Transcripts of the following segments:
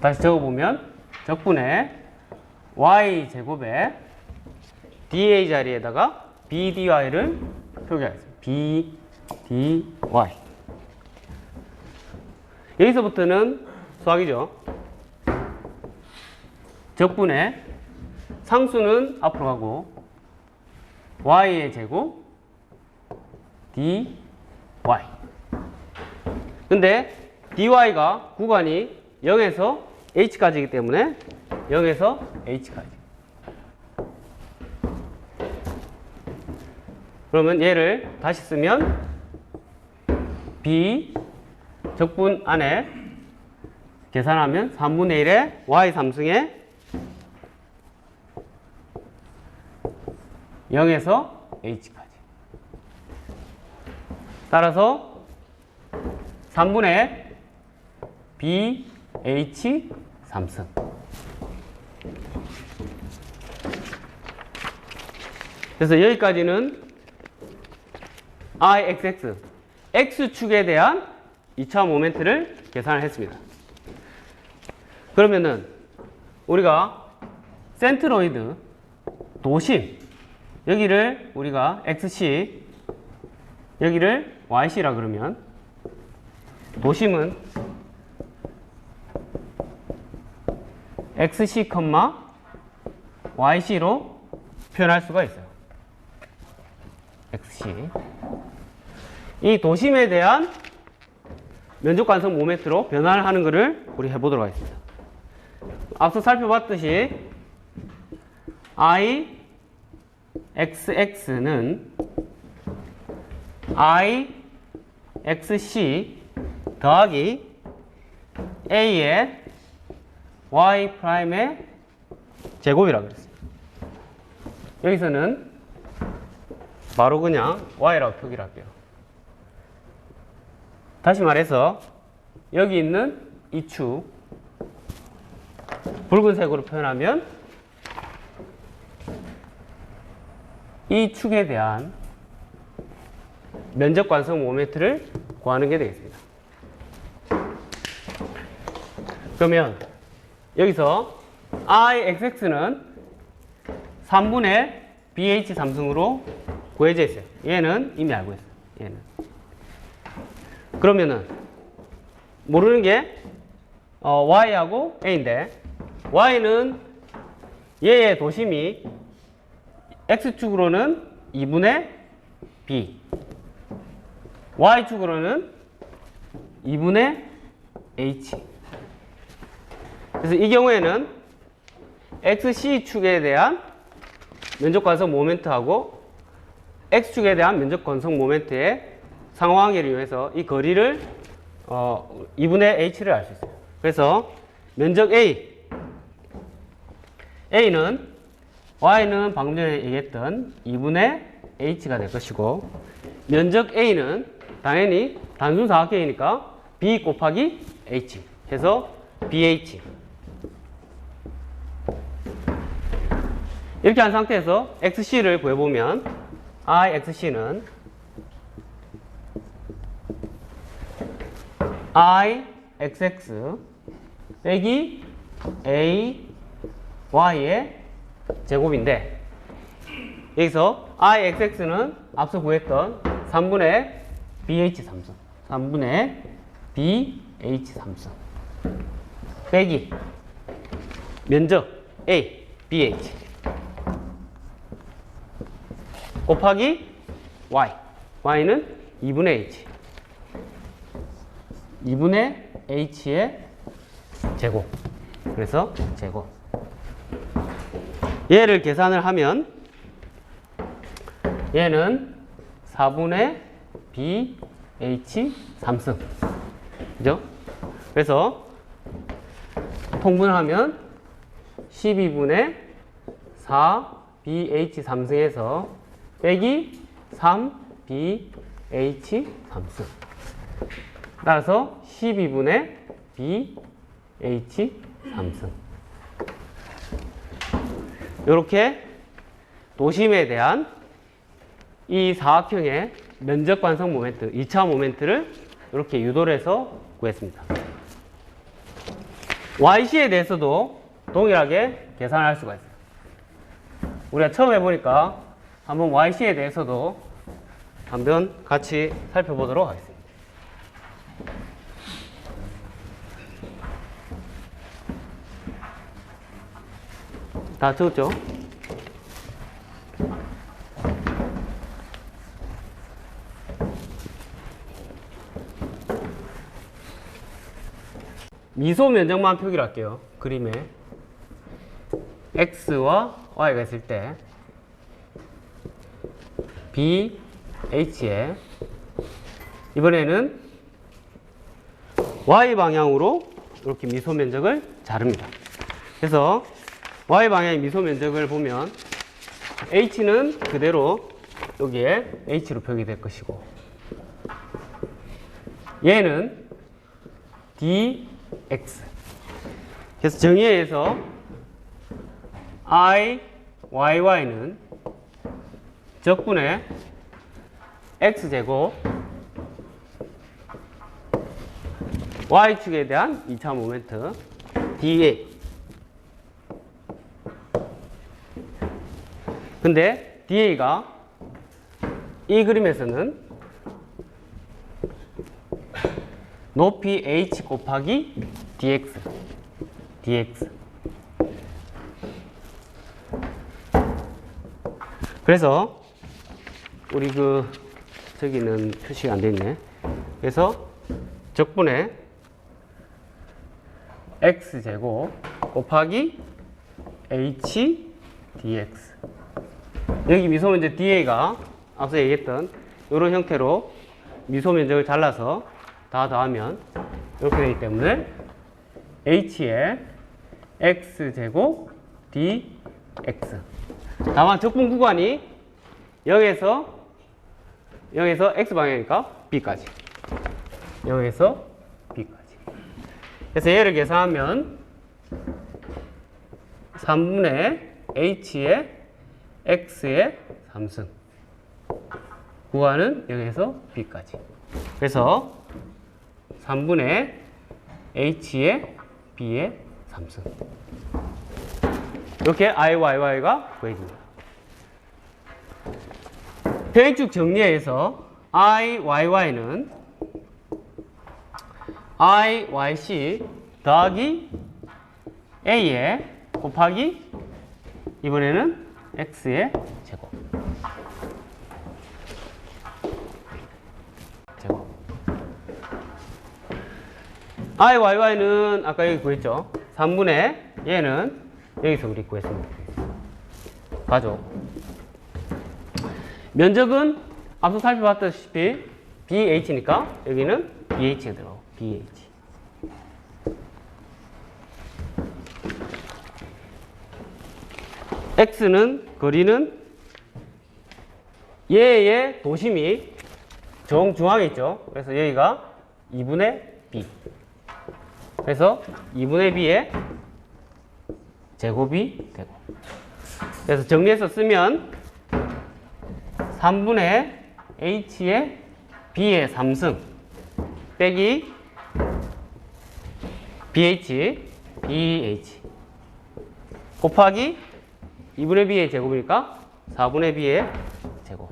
다시 적어보면 적분의 y제곱에 dA 자리에다가 bdy를 표기하겠습니다. bdy. 여기서부터는 수학이죠. 적분의 상수는 앞으로 가고 y의 제곱 dy. 근데 dy가 구간이 0에서 h까지이기 때문에 0에서 h까지. 그러면 얘를 다시 쓰면 b 적분 안에 계산하면 3분의 1의 y 3승에 0에서 h까지. 따라서 3분의 bh 3승. 그래서 여기까지는 ixx, x축에 대한 2차 모멘트를 계산을 했습니다. 그러면은 우리가 센트로이드, 도심, 여기를 우리가 xc, 여기를 yc라 그러면 도심은 xc, yc로 표현할 수가 있어요. xc. 이 도심에 대한 면적관성 모멘트로 변화를 하는 것을 우리 해보도록 하겠습니다. 앞서 살펴봤듯이 ixx는 ixc 더하기 a의 y'의 제곱이라고 그랬어요. 여기서는 바로 그냥 y라고 표기를 할게요. 다시 말해서 여기 있는 이 축 붉은색으로 표현하면 이 축에 대한 면적관성 모멘트를 구하는 게 되겠습니다. 그러면 여기서 ixx는 3분의 bh 3승으로 구해져 있어요. 얘는 이미 알고 있어요. 얘는. 그러면은 모르는 게 y하고 a인데 y는 얘의 도심이 x축으로는 2분의 b, y축으로는 2분의 h. 그래서 이 경우에는 xc축에 대한 면적관성 모멘트하고 x축에 대한 면적관성 모멘트의 상호관계를 이용해서 이 거리를 2분의 h를 알 수 있어요. 그래서 면적 a는 y는 방금 전에 얘기했던 2분의 h가 될 것이고, 면적 a는 당연히 단순 사각형이니까 b 곱하기 h 해서 bh. 이렇게 한 상태에서 xc를 구해보면 ixc는 ixx 빼기 ay의 제곱인데, 여기서 ixx는 앞서 구했던 3분의 bh 3승, 3분의 bh 3승 빼기 면적 a, bh 곱하기 y, y는 2분의 h, 2분의 h의 제곱. 그래서 제곱. 얘를 계산을 하면 얘는 4분의 bh 3승. 그죠? 그래서 통분을 하면 12분의 4 bh 3승에서 빼기 3 bh 3승. 따라서 12분의 bh 3승. 이렇게 도심에 대한 이 사각형의 면적관성 모멘트, 2차 모멘트를 이렇게 유도를 해서 구했습니다. YC에 대해서도 동일하게 계산을 할 수가 있어요. 우리가 처음 해보니까 한번 YC에 대해서도 한번 같이 살펴보도록 하겠습니다. 다 적었죠? 미소 면적만 표기를 할게요. 그림에 X와 Y가 있을 때 B, H에 이번에는 Y 방향으로 이렇게 미소 면적을 자릅니다. 그래서 Y 방향의 미소 면적을 보면 H는 그대로 여기에 H로 표기될 것이고 얘는 dx. 그래서 정의에서 I, YY는 적분의 x제곱 y축에 대한 2차 모멘트 dA. 근데 da가 이 그림에서는 높이 h 곱하기 dx. 그래서 우리 저기는 표시가 안 돼 있네. 그래서 적분의 x제곱 곱하기 h dx. 여기 미소 면적 da가 앞서 얘기했던 이런 형태로 미소 면적을 잘라서 다 더하면 이렇게 되기 때문에 h의 x제곱 dx. 다만 적분 구간이 여기에서 x방향이니까 b까지, 여기에서 b까지. 그래서 얘를 계산하면 3분의 h의 x의 3승, 구간은 여기에서 b까지. 그래서 3분의 h의 b의 3승. 이렇게 IYY가 구해집니다. 평행축 정리해서 IYY는 IYC 더하기 A의 곱하기 이번에는 X의 제곱. IYY는 아까 여기 구했죠. 3분의 얘는 여기서 우리 구했습니다. 가죠. 면적은 앞서 살펴봤다시피 BH니까 여기는 BH가 들어가고 BH. X는 거리는 얘의 도심이 정중앙에 있죠. 그래서 여기가 2분의 B. 그래서 2분의 B의 제곱이 되고. 그래서 정리해서 쓰면 3분의 H의 B의 3승 빼기 BH 곱하기 2분의 B의 제곱이니까 4분의 B의 제곱.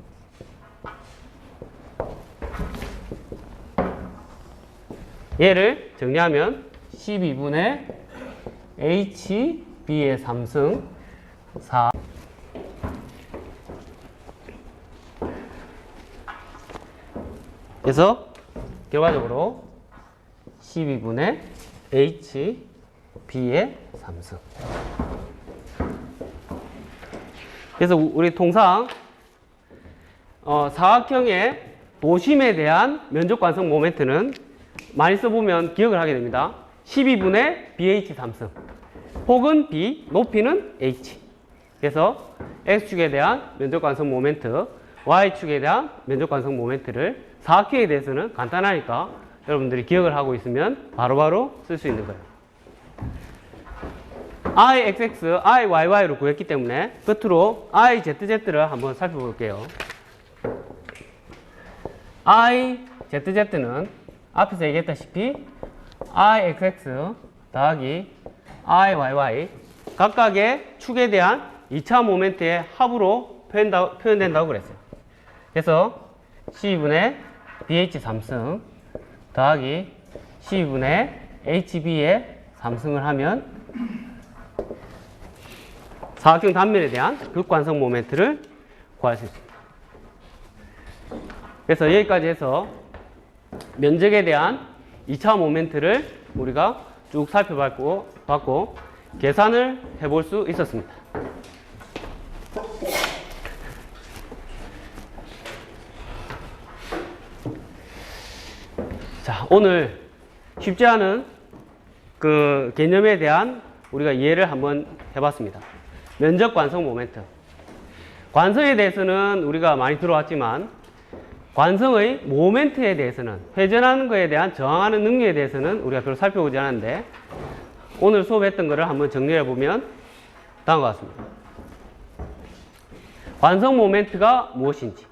얘를 정리하면 12분의 H B의 3승 4. 그래서 결과적으로 12분의 H B의 3승. 그래서 우리 통상 사각형의 도심에 대한 면적 관성 모멘트는 많이 써보면 기억을 하게 됩니다. 12분의 BH 3승 혹은 B, 높이는 H. 그래서 X축에 대한 면적 관성 모멘트, Y축에 대한 면적 관성 모멘트를 사각형에 대해서는 간단하니까 여러분들이 기억을 하고 있으면 바로바로 쓸 수 있는 거예요. IXX, IYY로 구했기 때문에 끝으로 IZZ를 한번 살펴볼게요. IZZ는 앞에서 얘기했다시피 IXX 더하기 IYY 각각의 축에 대한 2차 모멘트의 합으로 표현된다고 그랬어요. 그래서 C분의 BH 3승 더하기 C분의 HB의 3승을 하면 사각형 단면에 대한 극관성 모멘트를 구할 수 있습니다. 그래서 여기까지 해서 면적에 대한 2차 모멘트를 우리가 쭉 살펴봤고 계산을 해볼 수 있었습니다. 자, 오늘 쉽지 않은 그 개념에 대한 우리가 이해를 한번 해봤습니다. 면적 관성 모멘트. 관성에 대해서는 우리가 많이 들어왔지만 관성의 모멘트에 대해서는 회전하는 것에 대한 저항하는 능력에 대해서는 우리가 별로 살펴보지 않았는데 오늘 수업했던 것을 한번 정리해 보면 다음과 같습니다. 관성 모멘트가 무엇인지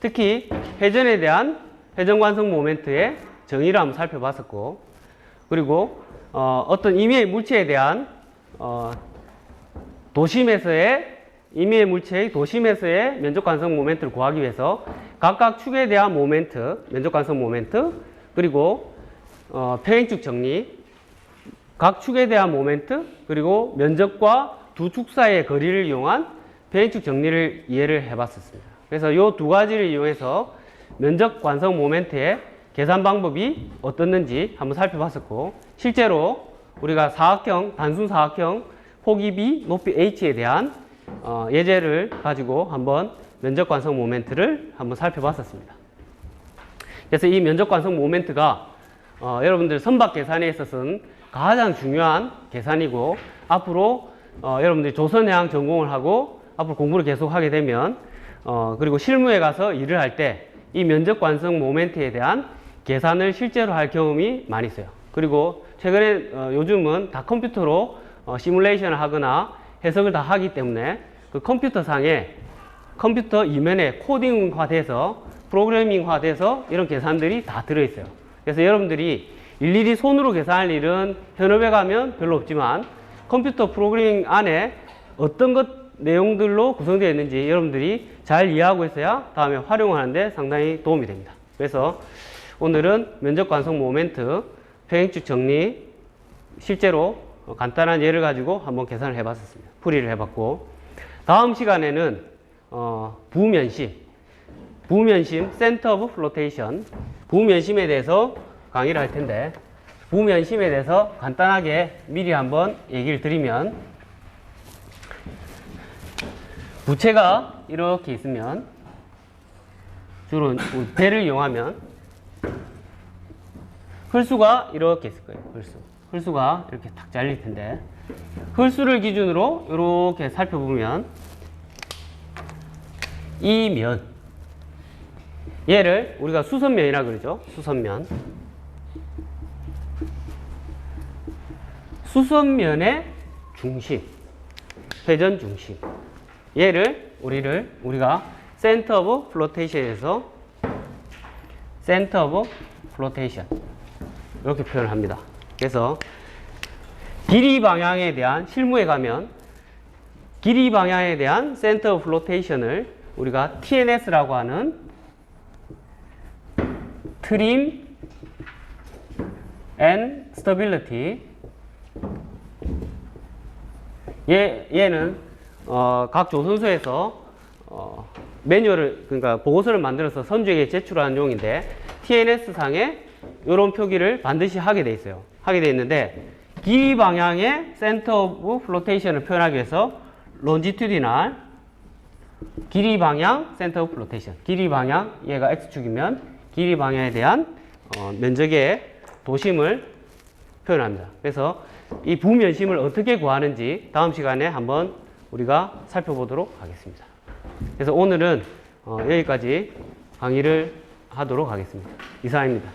특히 회전에 대한 회전 관성 모멘트의 정의를 한번 살펴봤었고 그리고 어떤 임의의 물체에 대한 임의의 물체의 도심에서의 면적 관성 모멘트를 구하기 위해서 각각 축에 대한 모멘트, 면적 관성 모멘트, 그리고 평행축 정리, 각 축에 대한 모멘트, 그리고 면적과 두 축 사이의 거리를 이용한 평행축 정리를 이해를 해봤었습니다. 그래서 이 두 가지를 이용해서 면적 관성 모멘트의 계산 방법이 어떻는지 한번 살펴봤었고 실제로 우리가 사각형, 단순 사각형 폭이 B, 높이 H에 대한 예제를 가지고 한번 면적 관성 모멘트를 한번 살펴봤었습니다. 그래서 이 면적 관성 모멘트가 여러분들 선박 계산에 있어서는 가장 중요한 계산이고 앞으로 여러분들이 조선해양 전공을 하고 앞으로 공부를 계속 하게 되면 그리고 실무에 가서 일을 할 때 이 면적 관성 모멘트에 대한 계산을 실제로 할 경험이 많이 있어요. 그리고 최근에 요즘은 다 컴퓨터로 시뮬레이션을 하거나 해석을 다 하기 때문에 그 컴퓨터 이면에 코딩화돼서 프로그래밍화돼서 이런 계산들이 다 들어있어요. 그래서 여러분들이 일일이 손으로 계산할 일은 현업에 가면 별로 없지만 컴퓨터 프로그래밍 안에 어떤 것 내용들로 구성되어 있는지 여러분들이 잘 이해하고 있어야 다음에 활용하는데 상당히 도움이 됩니다. 그래서 오늘은 면적 관성 모멘트 평행축 정리 실제로 간단한 예를 가지고 한번 계산을 해봤었습니다. 풀이를 해봤고 다음 시간에는 부면심, 센터 오브 플로테이션, 부면심에 대해서 강의를 할 텐데 부면심에 대해서 간단하게 미리 한번 얘기를 드리면 부채가 이렇게 있으면 주로 배를 이용하면 흘수가 이렇게 있을 거예요. 흘수가 이렇게 탁 잘릴 텐데 흘수를 기준으로 이렇게 살펴보면 이 면 얘를 우리가 수선면이라 그러죠. 수선면의 중심, 회전 중심 얘를 우리가 센터 오브 플로테이션에서 센터 오브 플로테이션 이렇게 표현을 합니다. 그래서 길이 방향에 대한 실무에 가면 길이 방향에 대한 센터 오브 플로테이션을 우리가 TNS라고 하는 트림 앤 스터빌리티 얘는 각 조선소에서 매뉴얼을 그러니까 보고서를 만들어서 선주에게 제출하는 용인데 TNS 상에 이런 표기를 반드시 하게 돼 있어요. 하게 돼 있는데 길이 방향의 센터 오브 플로테이션을 표현하기 위해서 론지튜디널 길이 방향 센터 오브 플로테이션 길이 방향 얘가 X축이면 길이 방향에 대한 면적의 도심을 표현합니다. 그래서 이 부면심을 어떻게 구하는지 다음 시간에 한번 우리가 살펴보도록 하겠습니다. 그래서 오늘은 여기까지 강의를 하도록 하겠습니다. 이상입니다.